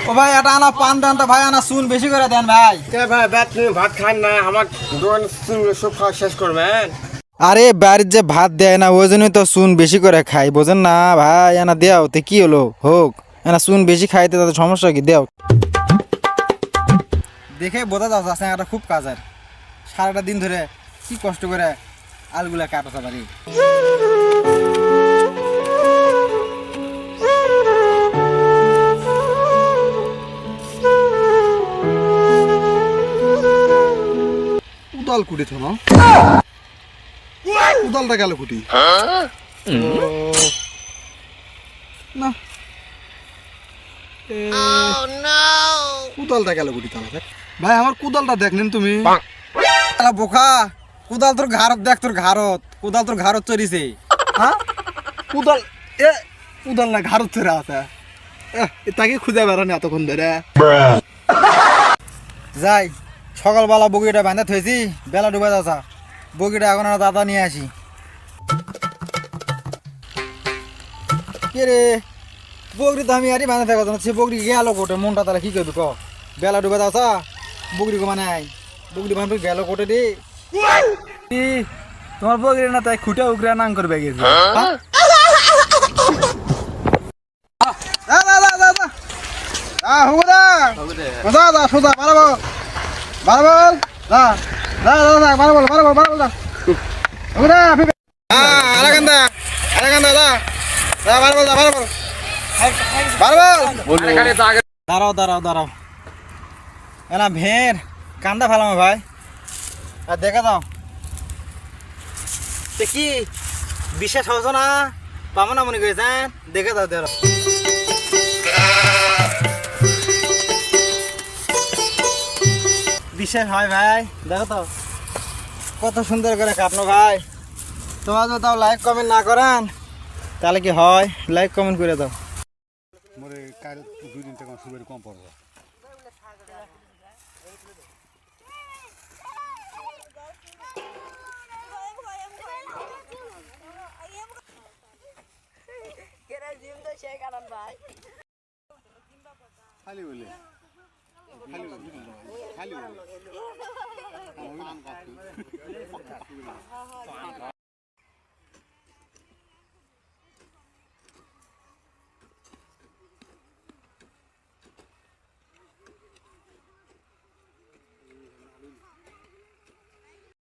ও ভাই এটা আনা পান দেন তো ভাই, আনা চুন বেশি করে দেন ভাই। ভাই তুমি ভাত খান না, আমার দোকান সব খাওয়া শেষ করবেন। আরে বাড়ির যে ভাত দেয় না ওই জন্যই তো চুন বেশি করে খাই, বোঝেন না ভাই। এনা দেও তে কি হলো হোক, এনা চুন বেশি খাইতে তাদের সমস্যা কি দেও। দেখে বোঝা যাচ্ছে একটা খুব কাজের, সারাটা দিন ধরে কি কষ্ট করে আলগুলা কাটাতে পারি। উদাল কুটি তো না, উদালটা গেল কুটি না, কুদালটা গেল কুটি তাহলে। ভাই আমার কুদালটা দেখলেন তুমি? বোকা, কোদাল তোর ঘাড়ত দেখ, তোর ঘাড়ত কোদাল তোর ঘাড়ত চড়িছে। হ্যাঁ কুদাল, এ কুদাল না ঘাড়ত ছেড়ে আছে, তাকে খুঁজে বেড়ানি এতক্ষণ ধরে। যাই সকালবেলা বগিটা বাঁধা থয়েছি, বেলা ডুবে যাচ্ছা, বগিটা এখন আর দাদা নিয়ে আসি। কে রে বগরি তো আমি আরই বাঁধা থাকা সে বগরি গেল কোটে, মনটা তাহলে কি করবি ক, বেলা ডুবে যাচ্ছা বগরি কো মানে বগরি বাঁধবে গেল কোটে রে। তোমার বগির না তাই খুঁটে উগরে নাং করবে গেছে। দাঁড়াও দাঁড়াও দাঁড়াও, এনা ভের কান্দা ফেলাম ভাই, আর দেখা দাও তে কি বিশেষ হতো না, পাবো না মনে করেছেন, দেখে দাও দেখো। বিশেষ হয় ভাই, দেখো তো কত সুন্দর করে কাটলো ভাই। তোমার যদি তাও লাইক কমেন্ট না করেন তাহলে কি হয়, লাইক কমেন্ট করে দাও। মোরে কাল 2 দিন থেকে সুবের কম পড়বে। খালি বলে খালি বলে খালি বলে